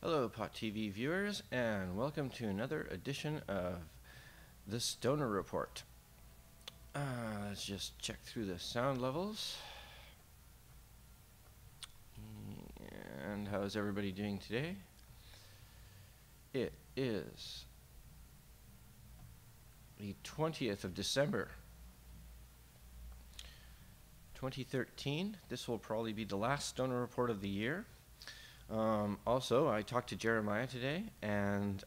Hello, Pot TV viewers, and welcome to another edition of the Stoner Report. Let's just check through the sound levels. And how's everybody doing today? It is the 20th of December, 2013. This will probably be the last Stoner Report of the year. Also, I talked to Jeremiah today, and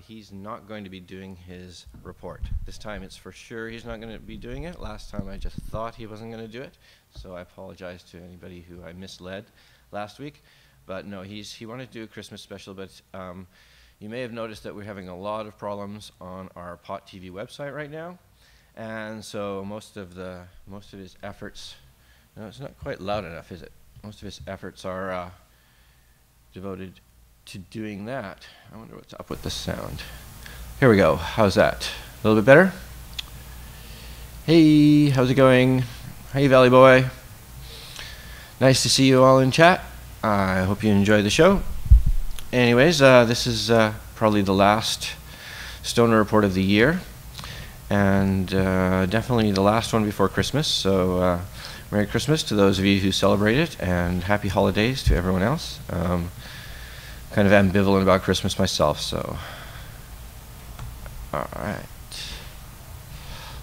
he's not going to be doing his report. This time it's for sure he's not going to be doing it. Last time I just thought he wasn't going to do it, so I apologize to anybody who I misled last week. But no, he wanted to do a Christmas special, but you may have noticed that we're having a lot of problems on our Pot TV website right now, and so most of his efforts, no, it's not quite loud enough, is it? Most of his efforts are devoted to doing that. I wonder what's up with the sound. Here we go. How's that? A little bit better? Hey, how's it going? Hey, Valley Boy. Nice to see you all in chat. I hope you enjoy the show. Anyways, this is probably the last Stoner Report of the year, and definitely the last one before Christmas. So Merry Christmas to those of you who celebrate it, and Happy Holidays to everyone else. Kind of ambivalent about Christmas myself, so alright.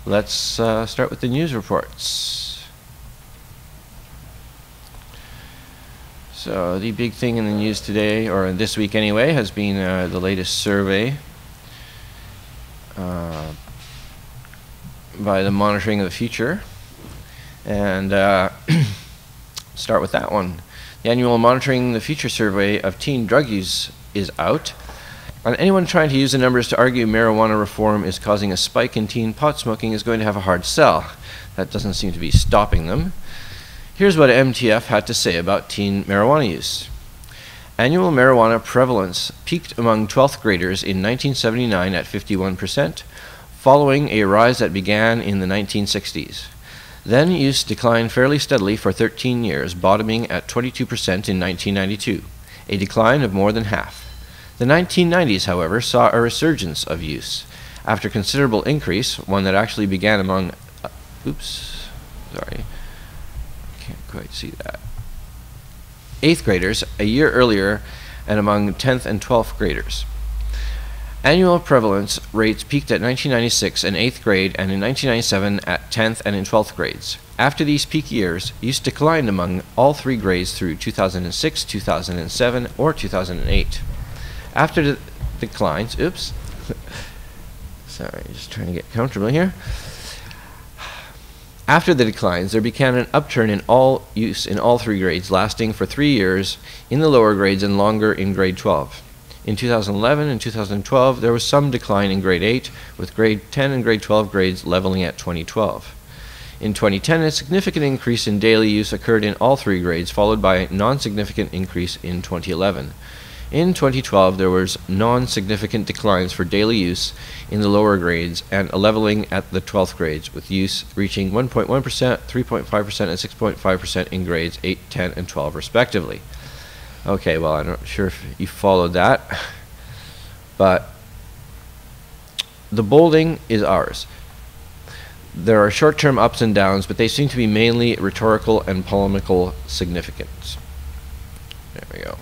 Let's start with the news reports. So the big thing in the news today, or this week anyway, has been the latest survey by the Monitoring of the Future. And start with that one. The annual Monitoring the Future survey of teen drug use is out. And anyone trying to use the numbers to argue marijuana reform is causing a spike in teen pot smoking is going to have a hard sell. That doesn't seem to be stopping them. Here's what MTF had to say about teen marijuana use. Annual marijuana prevalence peaked among 12th graders in 1979 at 51%, following a rise that began in the 1960s. Then use declined fairly steadily for 13 years, bottoming at 22% in 1992, a decline of more than half. The 1990s, however, saw a resurgence of use. After considerable increase, one that actually began among, can't quite see that, 8th graders a year earlier and among 10th and 12th graders. Annual prevalence rates peaked at 1996 in 8th grade and in 1997 at 10th and in 12th grades. After these peak years, use declined among all three grades through 2006, 2007, or 2008. After the declines, sorry, just trying to get comfortable here. After the declines, there began an upturn in all use in all three grades, lasting for 3 years in the lower grades and longer in grade 12. In 2011 and 2012, there was some decline in grade 8, with grade 10 and grade 12 grades leveling at 2012. In 2010, a significant increase in daily use occurred in all three grades, followed by a non-significant increase in 2011. In 2012, there was non-significant declines for daily use in the lower grades and a leveling at the 12th grades, with use reaching 1.1%, 3.5%, and 6.5% in grades 8, 10, and 12 respectively. Okay, well, I'm not sure if you followed that, but the bolding is ours. There are short-term ups and downs, but they seem to be mainly rhetorical and polemical significance. There we go.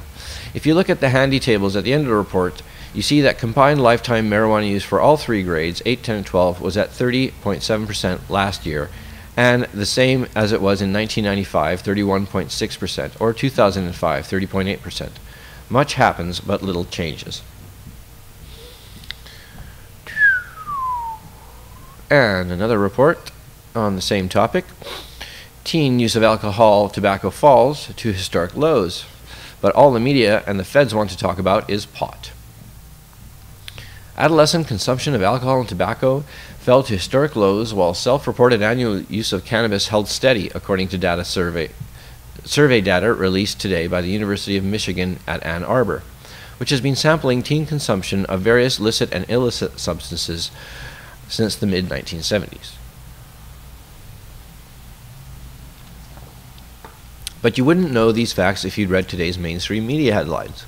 If you look at the handy tables at the end of the report, you see that combined lifetime marijuana use for all three grades, 8, 10, and 12, was at 30.7% last year, and the same as it was in 1995, 31.6%, or 2005, 30.8%. Much happens, but little changes. And another report on the same topic. Teen use of alcohol, tobacco falls to historic lows, but all the media and the feds want to talk about is pot. Adolescent consumption of alcohol and tobacco fell to historic lows, while self-reported annual use of cannabis held steady, according to survey data released today by the University of Michigan at Ann Arbor, which has been sampling teen consumption of various licit and illicit substances since the mid-1970s. But you wouldn't know these facts if you'd read today's mainstream media headlines.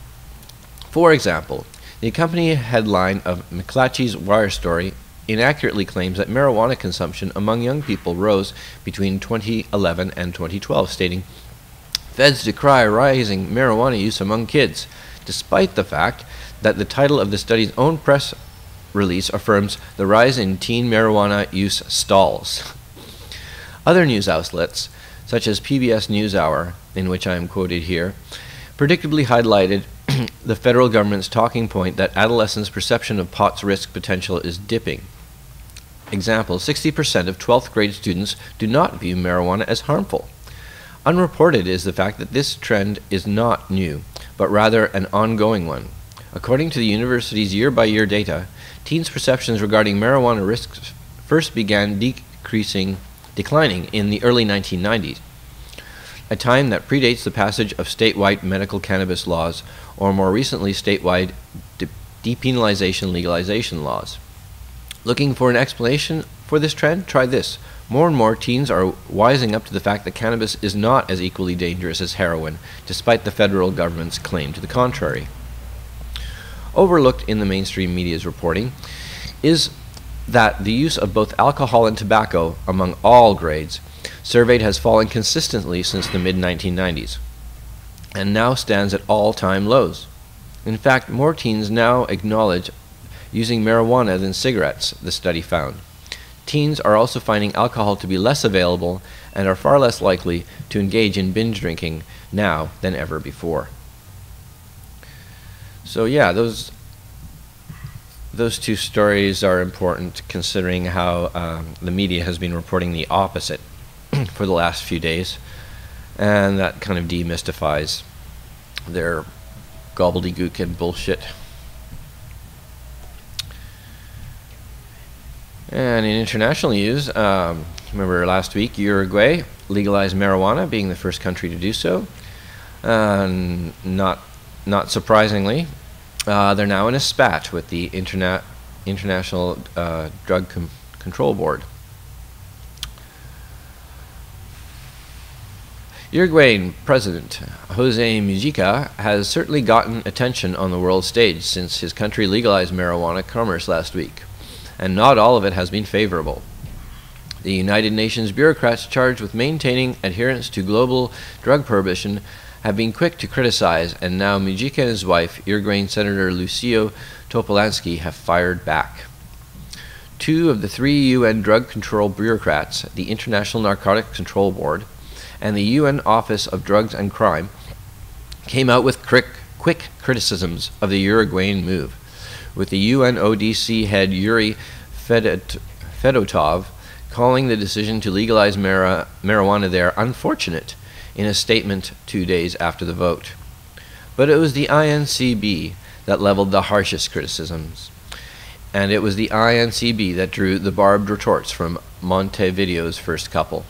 For example, the accompanying headline of McClatchy's Wire story inaccurately claims that marijuana consumption among young people rose between 2011 and 2012, stating, "Feds decry rising marijuana use among kids," despite the fact that the title of the study's own press release affirms the rise in teen marijuana use stalls. Other news outlets, such as PBS NewsHour, in which I am quoted here, predictably highlighted the federal government's talking point that adolescents' perception of pot's risk potential is dipping. Example, 60% of 12th grade students do not view marijuana as harmful. Unreported is the fact that this trend is not new, but rather an ongoing one. According to the university's year-by-year data, teens' perceptions regarding marijuana risks first began declining in the early 1990s, a time that predates the passage of statewide medical cannabis laws, or more recently statewide depenalization legalization laws. Looking for an explanation for this trend? Try this. More and more teens are wising up to the fact that cannabis is not as equally dangerous as heroin, despite the federal government's claim to the contrary. Overlooked in the mainstream media's reporting is that the use of both alcohol and tobacco among all grades surveyed has fallen consistently since the mid-1990s, and now stands at all-time lows. In fact, more teens now acknowledge using marijuana than cigarettes, the study found. Teens are also finding alcohol to be less available and are far less likely to engage in binge drinking now than ever before. So yeah, those two stories are important, considering how the media has been reporting the opposite for the last few days, and that kind of demystifies their gobbledygook and bullshit. And in international news, remember last week Uruguay legalized marijuana, being the first country to do so. Not surprisingly, they're now in a spat with the International Drug Control Board. Uruguayan President Jose Mujica has certainly gotten attention on the world stage since his country legalized marijuana commerce last week, and not all of it has been favorable. The United Nations bureaucrats charged with maintaining adherence to global drug prohibition have been quick to criticize, and now Mujica and his wife, Uruguayan Senator Lucio Topolansky, have fired back. Two of the three UN drug control bureaucrats, the International Narcotics Control Board and the UN Office of Drugs and Crime, came out with quick criticisms of the Uruguayan move, with the UNODC head Yuri Fedotov calling the decision to legalize marijuana there unfortunate in a statement 2 days after the vote. But it was the INCB that leveled the harshest criticisms, and it was the INCB that drew the barbed retorts from Montevideo's first couple.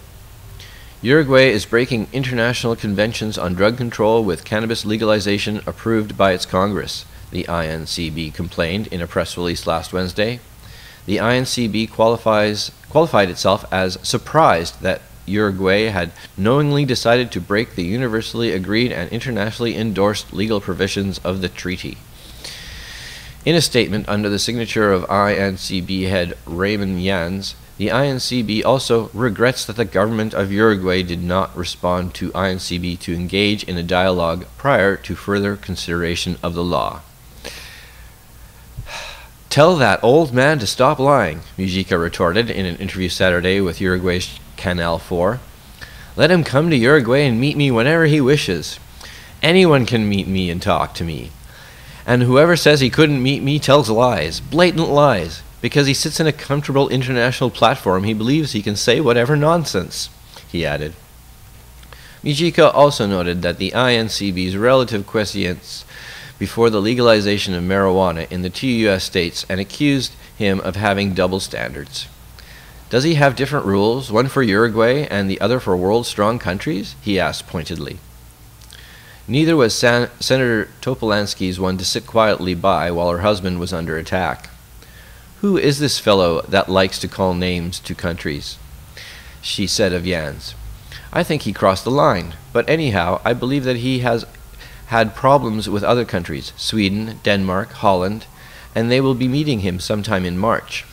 Uruguay is breaking international conventions on drug control with cannabis legalization approved by its Congress, the INCB complained in a press release last Wednesday. The INCB qualified itself as surprised that Uruguay had knowingly decided to break the universally agreed and internationally endorsed legal provisions of the treaty. In a statement under the signature of INCB head Raymond Jans, the INCB also regrets that the government of Uruguay did not respond to INCB to engage in a dialogue prior to further consideration of the law. "Tell that old man to stop lying," Mujica retorted in an interview Saturday with Uruguay's Canal 4. "Let him come to Uruguay and meet me whenever he wishes. Anyone can meet me and talk to me. And whoever says he couldn't meet me tells lies, blatant lies. Because he sits in a comfortable international platform, he believes he can say whatever nonsense," he added. Mujica also noted that the INCB's relative quiescence before the legalization of marijuana in the two U.S. states, and accused him of having double standards. "Does he have different rules, one for Uruguay and the other for world-strong countries?" he asked pointedly. Neither was Senator Topolansky's one to sit quietly by while her husband was under attack. "Who is this fellow that likes to call names to countries?" she said of Jans. "I think he crossed the line, but anyhow, I believe that he has had problems with other countries, Sweden, Denmark, Holland, and they will be meeting him sometime in March.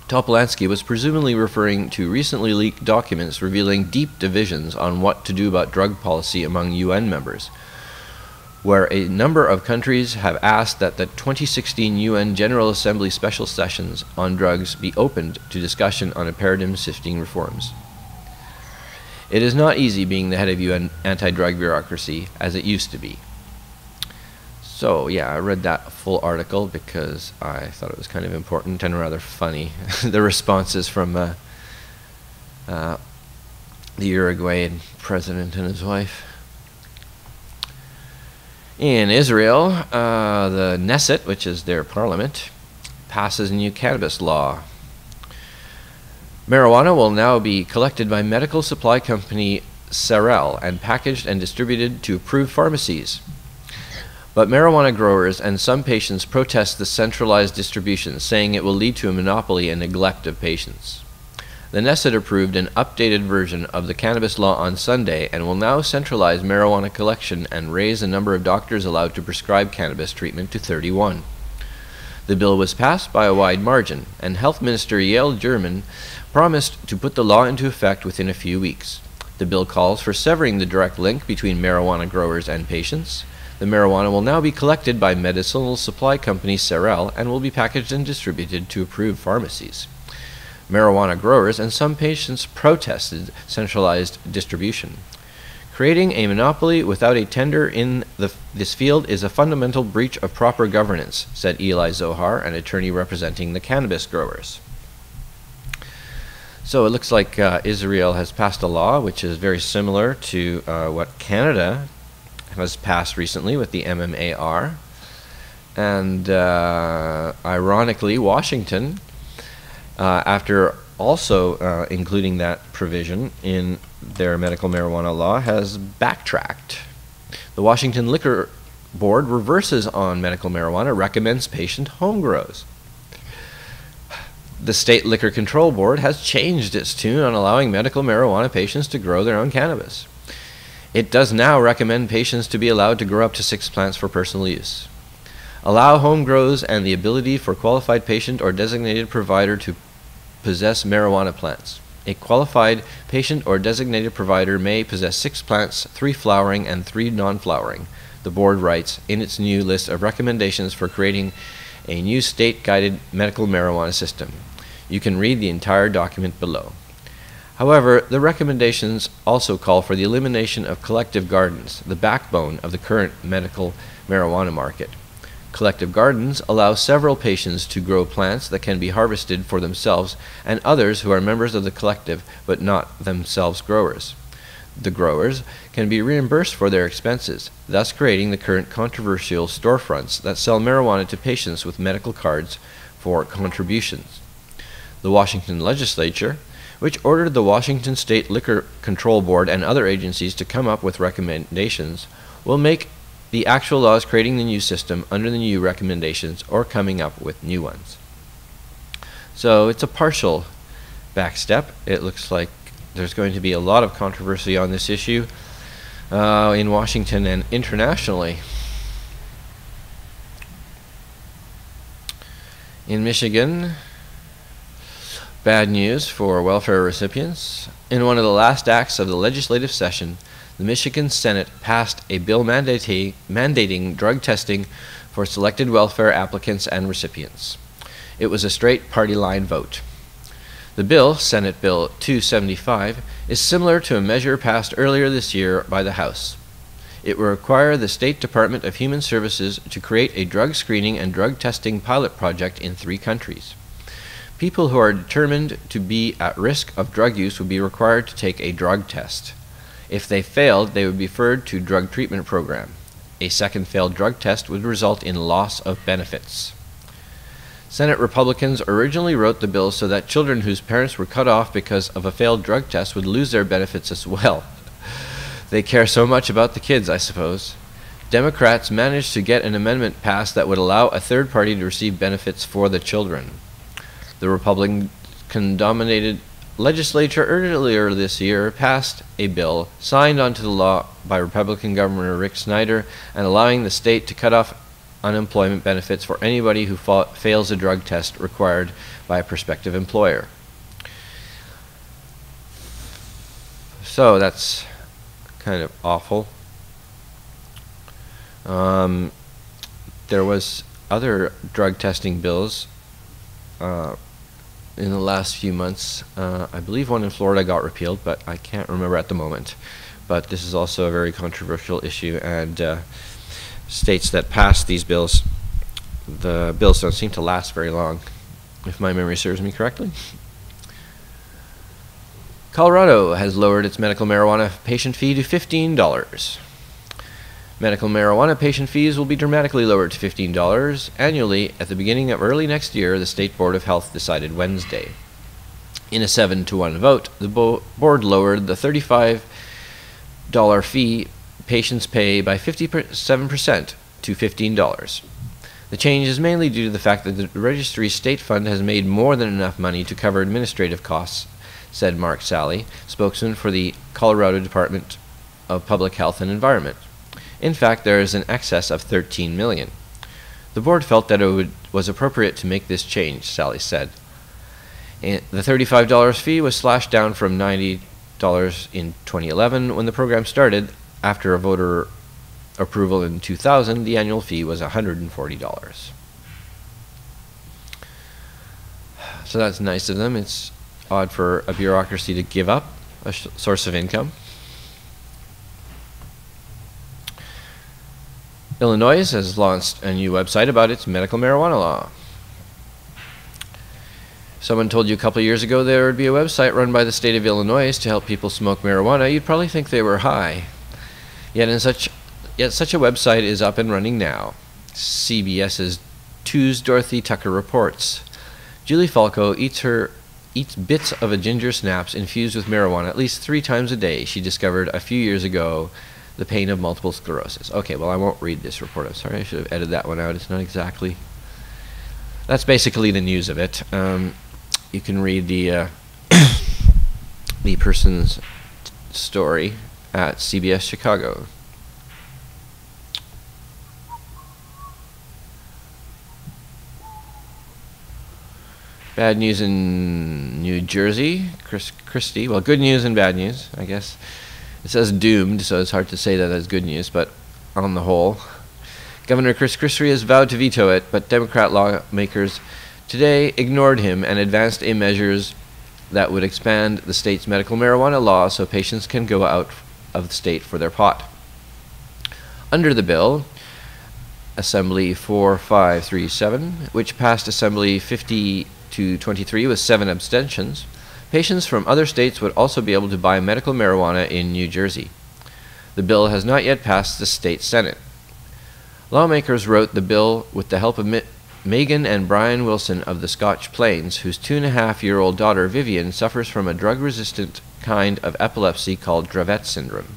Topolansky was presumably referring to recently leaked documents revealing deep divisions on what to do about drug policy among UN members, where a number of countries have asked that the 2016 UN General Assembly special sessions on drugs be opened to discussion on paradigm-shifting reforms. It is not easy being the head of UN anti-drug bureaucracy as it used to be. So yeah, I read that full article because I thought it was kind of important and rather funny. The responses from the Uruguayan president and his wife. In Israel, the Knesset, which is their parliament, passes a new cannabis law. Marijuana will now be collected by medical supply company Sarel and packaged and distributed to approved pharmacies. But marijuana growers and some patients protest the centralized distribution, saying it will lead to a monopoly and neglect of patients. The Knesset approved an updated version of the cannabis law on Sunday and will now centralize marijuana collection and raise the number of doctors allowed to prescribe cannabis treatment to 31. The bill was passed by a wide margin, and Health Minister Yael German promised to put the law into effect within a few weeks. The bill calls for severing the direct link between marijuana growers and patients. The marijuana will now be collected by medicinal supply company Sarel and will be packaged and distributed to approved pharmacies. Marijuana growers and some patients protested centralized distribution. Creating a monopoly without a tender in this field is a fundamental breach of proper governance, said Eli Zohar, an attorney representing the cannabis growers. So it looks like Israel has passed a law which is very similar to what Canada has passed recently with the MMAR. And ironically, Washington, after also including that provision in their medical marijuana law, has backtracked. The Washington Liquor Board reverses on medical marijuana, recommends patient home grows. The State Liquor Control Board has changed its tune on allowing medical marijuana patients to grow their own cannabis. It does now recommend patients to be allowed to grow up to 6 plants for personal use. Allow home grows and the ability for qualified patient or designated provider to possess marijuana plants. A qualified patient or designated provider may possess 6 plants, 3 flowering and 3 non-flowering, the board writes in its new list of recommendations for creating a new state-guided medical marijuana system. You can read the entire document below. However, the recommendations also call for the elimination of collective gardens, the backbone of the current medical marijuana market. Collective gardens allow several patients to grow plants that can be harvested for themselves and others who are members of the collective but not themselves growers. The growers can be reimbursed for their expenses, thus creating the current controversial storefronts that sell marijuana to patients with medical cards for contributions. The Washington legislature, which ordered the Washington State Liquor Control Board and other agencies to come up with recommendations, will make the actual laws creating the new system under the new recommendations or coming up with new ones. So it's a partial backstep. It looks like there's going to be a lot of controversy on this issue in Washington and internationally. In Michigan, bad news for welfare recipients. In one of the last acts of the legislative session, the Michigan Senate passed a bill mandating drug testing for selected welfare applicants and recipients. It was a straight party line vote. The bill, Senate Bill 275, is similar to a measure passed earlier this year by the House. It will require the State Department of Human Services to create a drug screening and drug testing pilot project in 3 countries. People who are determined to be at risk of drug use would be required to take a drug test. If they failed, they would be referred to drug treatment program. A second failed drug test would result in loss of benefits. Senate Republicans originally wrote the bill so that children whose parents were cut off because of a failed drug test would lose their benefits as well. They care so much about the kids, I suppose. Democrats managed to get an amendment passed that would allow a third party to receive benefits for the children. The Republican-dominated legislature earlier this year passed a bill signed onto the law by Republican Governor Rick Snyder and allowing the state to cut off unemployment benefits for anybody who fails a drug test required by a prospective employer. So that's kind of awful. There was other drug testing bills in the last few months. I believe one in Florida got repealed, but I can't remember at the moment. But this is also a very controversial issue, and states that pass these bills, the bills don't seem to last very long, if my memory serves me correctly. Colorado has lowered its medical marijuana patient fee to $15. Medical marijuana patient fees will be dramatically lowered to $15 annually at the beginning of early next year, the State Board of Health decided Wednesday. In a 7-to-1 vote, the board lowered the $35 fee patients pay by 57% to $15. The change is mainly due to the fact that the registry's state fund has made more than enough money to cover administrative costs, said Mark Sally, spokesman for the Colorado Department of Public Health and Environment. In fact, there is an excess of $13 million. The board felt that it was appropriate to make this change, Sally said. And the $35 fee was slashed down from $90 in 2011 when the program started. After a voter approval in 2000, the annual fee was $140. So that's nice of them. It's odd for a bureaucracy to give up a source of income. Illinois has launched a new website about its medical marijuana law. Someone told you a couple years ago there would be a website run by the state of Illinois to help people smoke marijuana. You'd probably think they were high. Yet such a website is up and running now. CBS's 2's Dorothy Tucker reports. Julie Falco eats bits of a ginger snaps infused with marijuana at least 3 times a day. She discovered a few years ago the pain of multiple sclerosis. Okay, well, I won't read this report. I'm sorry, I should have edited that one out. It's not exactly... That's basically the news of it. You can read the the person's story at CBS Chicago. Bad news in New Jersey. Christie. Well, good news and bad news, I guess. It says doomed, so it's hard to say that that's good news, but on the whole. Governor Chris Christie has vowed to veto it, but Democrat lawmakers today ignored him and advanced measures that would expand the state's medical marijuana law so patients can go out of the state for their pot. Under the bill, Assembly 4537, which passed Assembly 50-23 with 7 abstentions, patients from other states would also be able to buy medical marijuana in New Jersey. The bill has not yet passed the state Senate. Lawmakers wrote the bill with the help of Megan and Brian Wilson of the Scotch Plains, whose 2.5-year-old daughter Vivian suffers from a drug-resistant kind of epilepsy called Dravet syndrome.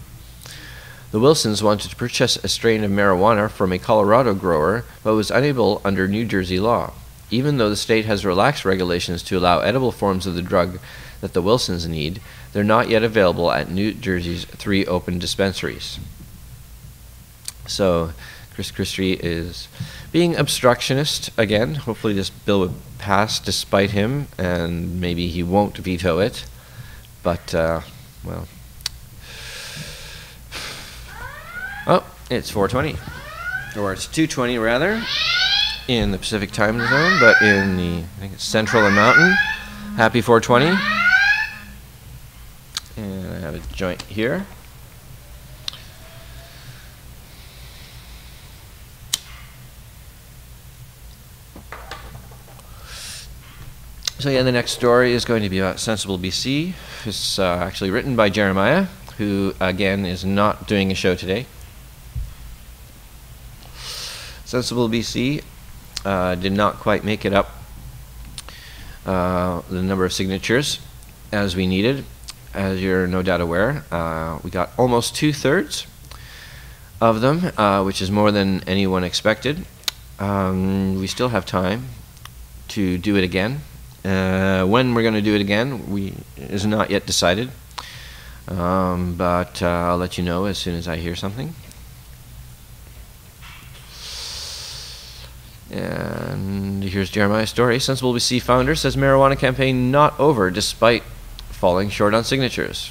The Wilsons wanted to purchase a strain of marijuana from a Colorado grower, but was unable under New Jersey law. Even though the state has relaxed regulations to allow edible forms of the drug that the Wilsons need, they're not yet available at New Jersey's 3 open dispensaries. So, Chris Christie is being obstructionist again. Hopefully this bill would pass despite him, and maybe he won't veto it. But, well. Oh, it's 4:20. Or it's 2:20 rather, in the Pacific time zone, but in the, I think it's Central and Mountain. Happy 4:20. And I have a joint here. So yeah, the next story is going to be about Sensible BC. It's actually written by Jeremiah, who again is not doing a show today. Sensible BC did not quite make it up the number of signatures as we needed. As you're no doubt aware, we got almost 2/3 of them, which is more than anyone expected. We still have time to do it again When we're going to do it again is not yet decided, but I'll let you know as soon as I hear something. And here's Jeremiah's story. Sensible BC founder says marijuana campaign not over despite falling short on signatures.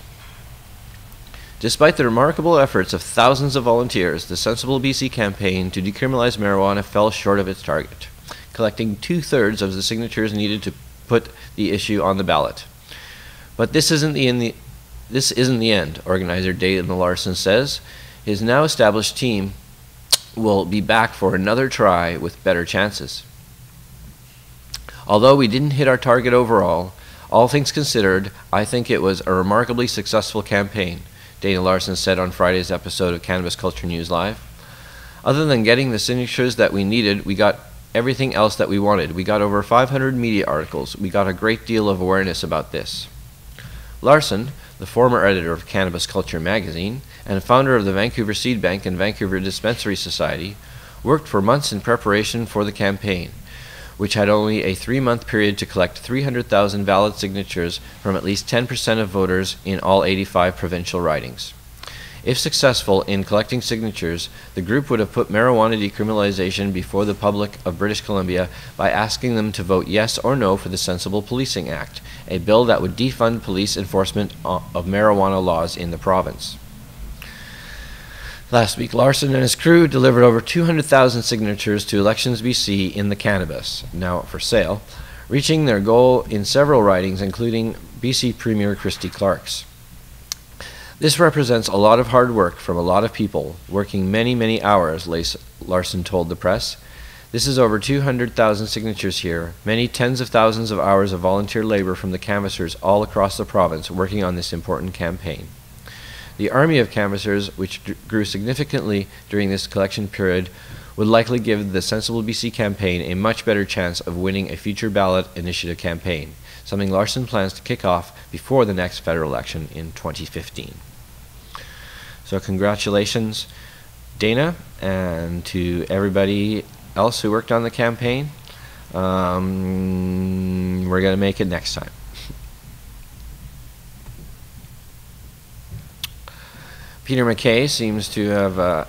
Despite the remarkable efforts of thousands of volunteers, the Sensible BC campaign to decriminalize marijuana fell short of its target, collecting 2/3 of the signatures needed to put the issue on the ballot. But this isn't the end, organizer Dana Larson says. His now established team will be back for another try with better chances. Although we didn't hit our target overall, all things considered, I think it was a remarkably successful campaign, Dana Larson said on Friday's episode of Cannabis Culture News Live. Other than getting the signatures that we needed, we got everything else that we wanted. We got over 500 media articles. We got a great deal of awareness about this. Larson, the former editor of Cannabis Culture magazine and founder of the Vancouver Seed Bank and Vancouver Dispensary Society, worked for months in preparation for the campaign, which had only a 3-month period to collect 300,000 valid signatures from at least 10% of voters in all 85 provincial ridings. If successful in collecting signatures, the group would have put marijuana decriminalization before the public of British Columbia by asking them to vote yes or no for the Sensible Policing Act, a bill that would defund police enforcement of marijuana laws in the province. Last week, Larson and his crew delivered over 200,000 signatures to Elections BC in the Cannabis, now for sale, reaching their goal in several ridings, including BC Premier Christy Clark's. This represents a lot of hard work from a lot of people, working many, many hours, Larson told the press. This is over 200,000 signatures here, many tens of thousands of hours of volunteer labor from the canvassers all across the province working on this important campaign. The army of canvassers, which grew significantly during this collection period, would likely give the Sensible BC campaign a much better chance of winning a future ballot initiative campaign, something Larson plans to kick off before the next federal election in 2015. So congratulations, Dana, and to everybody else who worked on the campaign. We're going to make it next time. Peter MacKay seems to have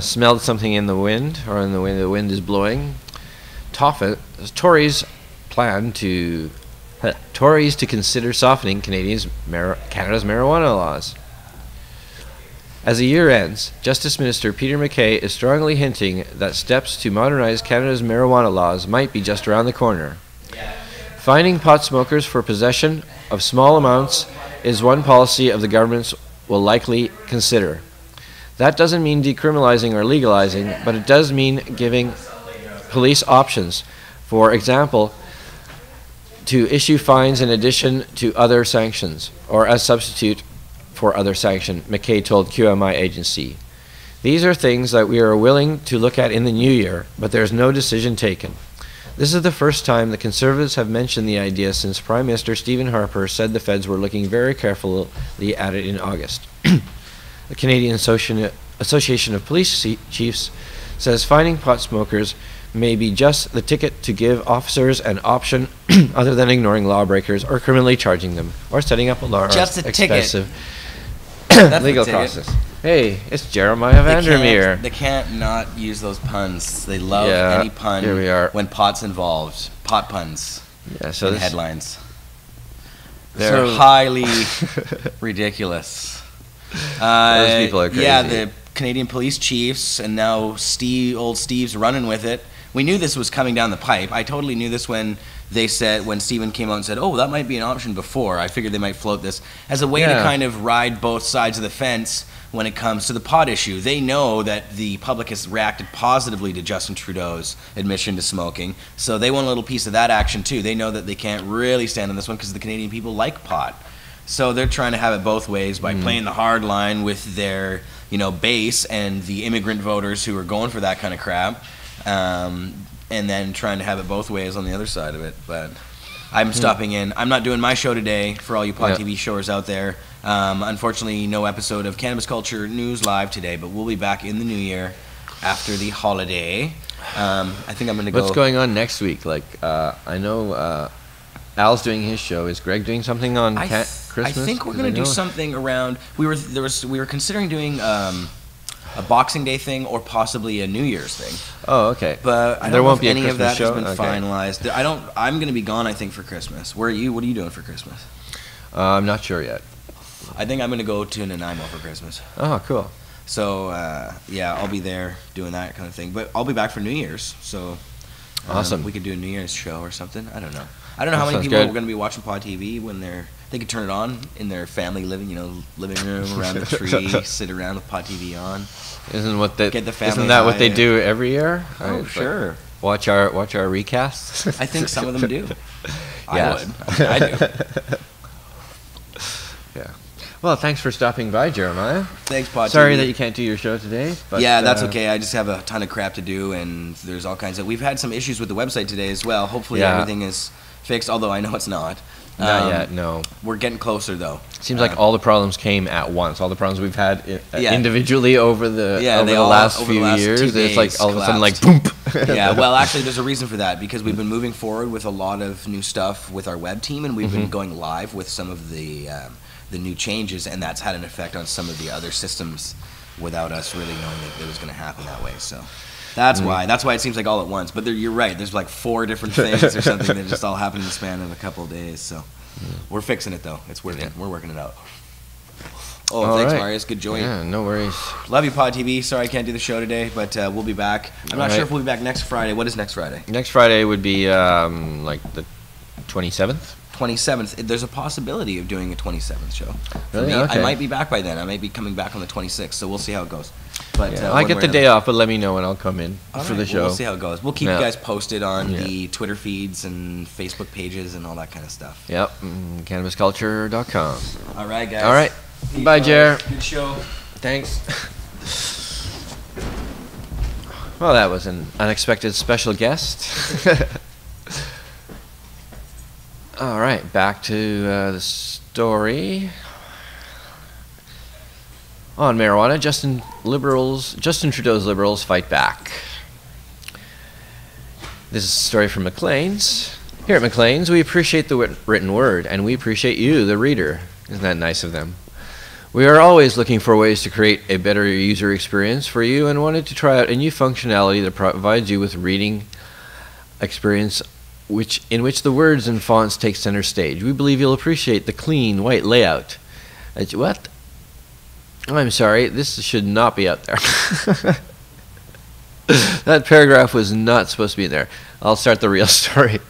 smelled something in the wind, or in the way the wind is blowing. Tories to consider softening Canada's marijuana laws. As the year ends, Justice Minister Peter MacKay is strongly hinting that steps to modernize Canada's marijuana laws might be just around the corner. Fining pot smokers for possession of small amounts is one policy of the government will likely consider. That doesn't mean decriminalizing or legalizing, but it does mean giving police options. For example, to issue fines in addition to other sanctions, or as substitute for other sanction, MacKay told QMI agency. These are things that we are willing to look at in the new year, but there is no decision taken. This is the first time the Conservatives have mentioned the idea since Prime Minister Stephen Harper said the feds were looking very carefully at it in August. The Canadian Association of Police Chiefs says fining pot smokers may be just the ticket to give officers an option other than ignoring lawbreakers or criminally charging them or setting up a large, expensive legal process. Hey, it's Jeremiah Vandermeer. They can't not use those puns. They love any pun here we are. When pot's involved. Pot puns so in headlines. They're highly ridiculous. Those people are crazy. Yeah, the Canadian police chiefs, and now old Steve's running with it. We knew this was coming down the pipe. I totally knew this when Stephen came out and said, oh, that might be an option before. I figured they might float this as a way to kind of ride both sides of the fence when it comes to the pot issue. They know that the public has reacted positively to Justin Trudeau's admission to smoking, so they want a little piece of that action too. They know that they can't really stand on this one because the Canadian people like pot. So they're trying to have it both ways by playing the hard line with their base and the immigrant voters who are going for that kind of crap. And then trying to have it both ways on the other side of it. But I'm stopping in. I'm not doing my show today for all you Pod TV showers out there. Unfortunately, no episode of Cannabis Culture News Live today, but we'll be back in the new year after the holiday. I think I'm going to go... What's going on next week? I know Al's doing his show. Is Greg doing something on Christmas? I think we're going to do something around. We were considering doing a Boxing Day thing or possibly a New Year's thing. Oh, okay. But I there don't won't know if be any a of that Christmas has show? been finalized. I'm going to be gone, I think, for Christmas. Where are you? What are you doing for Christmas? I'm not sure yet. I think I'm going to go to Nanaimo for Christmas. Oh, cool. So, yeah, I'll be there doing that kind of thing. But I'll be back for New Year's, so awesome. We could do a New Year's show or something. I don't know. I don't know how many people are going to be watching Pod TV when they could turn it on in their family living room around the tree, sit around with Pod TV on. Isn't family that what they do every year? Oh, sure. Watch our recasts. I think some of them do. Yes. I do. Yeah. Well, thanks for stopping by, Jeremiah. Thanks, Pod TV. Sorry that you can't do your show today. But, yeah, that's okay. I just have a ton of crap to do, and there's all kinds of... We've had some issues with the website today as well. Hopefully everything is fixed, although I know it's not. Not yet, no. We're getting closer, though. Seems like all the problems came at once. All the problems we've had individually over the last few years. It's like all of a sudden, like, boom. Yeah, well, actually, there's a reason for that, because we've been moving forward with a lot of new stuff with our web team, and we've been going live with some of the new changes, and that's had an effect on some of the other systems without us really knowing that it was going to happen that way. So that's why it seems like all at once. But you're right. There's like 4 different things or something that just all happened in the span of a couple of days. So we're fixing it, though. It's working. We're working it out. Oh, all thanks, Marius. Good joy. Yeah, no worries. Love you, Pod TV. Sorry I can't do the show today, but we'll be back. I'm not sure if we'll be back next Friday. What is next Friday? Next Friday would be like the 27th. 27th. There's a possibility of doing a 27th show. Really? Okay. I might be back by then. I might be coming back on the 26th, so we'll see how it goes. But I get the day off, but let me know and I'll come in for the show. We'll see how it goes. We'll keep you guys posted on the Twitter feeds and Facebook pages and all that kind of stuff. Yep. CannabisCulture.com. All right, guys. All right. Bye, Jer. Good show. Thanks. Well, that was an unexpected special guest. All right, back to the story on marijuana. Justin Trudeau's Liberals fight back. This is a story from Maclean's. Here at Maclean's, we appreciate the written word, and we appreciate you, the reader. Isn't that nice of them? We are always looking for ways to create a better user experience for you, and wanted to try out a new functionality that provides you with reading experience in which the words and fonts take center stage. We believe you'll appreciate the clean, white layout. What? I'm sorry, this should not be out there. That paragraph was not supposed to be in there. I'll start the real story.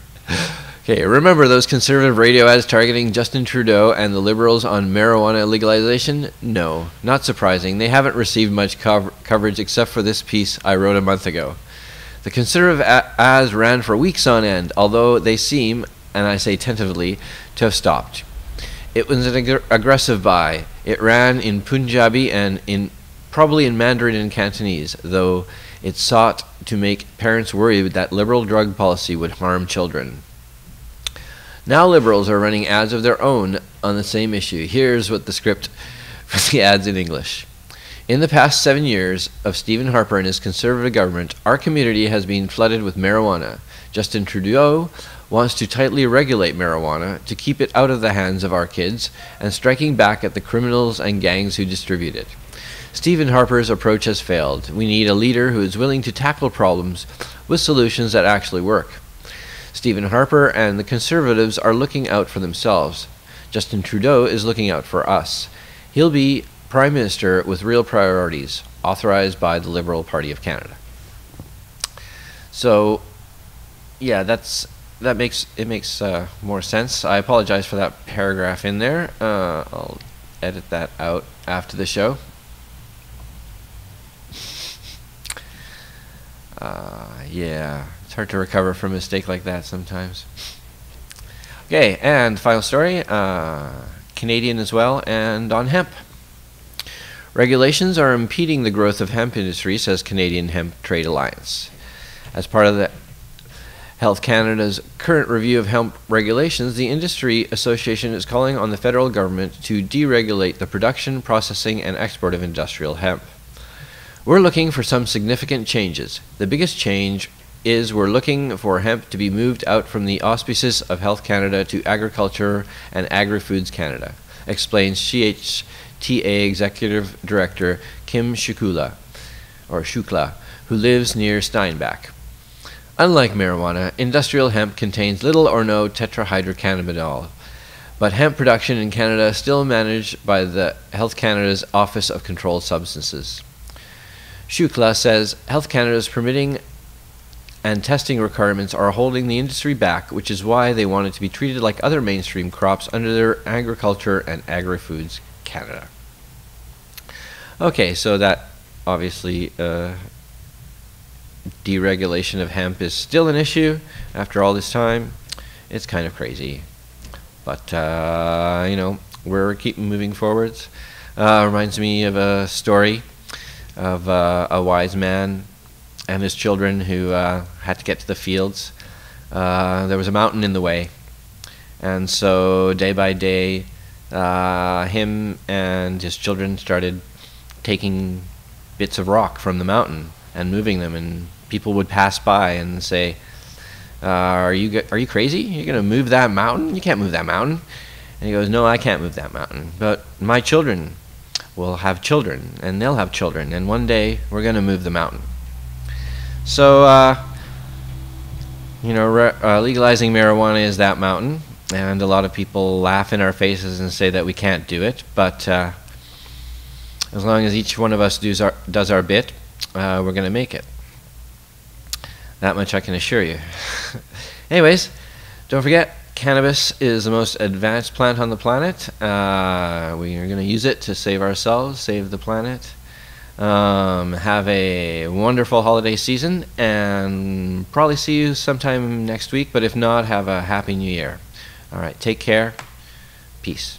Okay, remember those conservative radio ads targeting Justin Trudeau and the Liberals on marijuana legalization? No, not surprising. They haven't received much coverage except for this piece I wrote a month ago. The conservative ads ran for weeks on end, although they seem, and I say tentatively, to have stopped. It was an aggressive buy. It ran in Punjabi and probably in Mandarin and Cantonese, though it sought to make parents worried that liberal drug policy would harm children. Now Liberals are running ads of their own on the same issue. Here's what the script for the ads in English. In the past 7 years of Stephen Harper and his Conservative government, our community has been flooded with marijuana. Justin Trudeau wants to tightly regulate marijuana to keep it out of the hands of our kids and striking back at the criminals and gangs who distribute it. Stephen Harper's approach has failed. We need a leader who is willing to tackle problems with solutions that actually work. Stephen Harper and the Conservatives are looking out for themselves. Justin Trudeau is looking out for us. He'll be Prime Minister with real priorities, authorized by the Liberal Party of Canada. So, yeah, that makes more sense. I apologize for that paragraph in there. I'll edit that out after the show. Yeah, it's hard to recover from a mistake like that sometimes. Okay, and final story, Canadian as well, and on hemp. Regulations are impeding the growth of hemp industry, says Canadian Hemp Trade Alliance. As part of the Health Canada's current review of hemp regulations, the Industry Association is calling on the federal government to deregulate the production, processing, and export of industrial hemp. We're looking for some significant changes. The biggest change is we're looking for hemp to be moved out from the auspices of Health Canada to Agriculture and Agri-Foods Canada, explains CHTA Executive Director Kim Shukla, who lives near Steinbach. Unlike marijuana, industrial hemp contains little or no tetrahydrocannabinol, but hemp production in Canada is still managed by the Health Canada's Office of Controlled Substances. Shukla says Health Canada's permitting and testing requirements are holding the industry back, which is why they want it to be treated like other mainstream crops under their Agriculture and Agri-Foods Canada. Okay, so that obviously deregulation of hemp is still an issue after all this time. It's kind of crazy, but you know, we're keeping moving forwards. Reminds me of a story of a wise man and his children who had to get to the fields. There was a mountain in the way, and so day by day him and his children started taking bits of rock from the mountain and moving them, and people would pass by and say, are you crazy? You're going to move that mountain? You can't move that mountain. And he goes, no, I can't move that mountain, but my children will have children, and they'll have children, and one day we're going to move the mountain. So, you know, legalizing marijuana is that mountain, and a lot of people laugh in our faces and say that we can't do it, but as long as each one of us does our bit, we're going to make it. That much I can assure you. Anyways, don't forget, cannabis is the most advanced plant on the planet. We are going to use it to save ourselves, save the planet. Have a wonderful holiday season, and probably see you sometime next week, but if not, have a happy new year. All right, take care. Peace.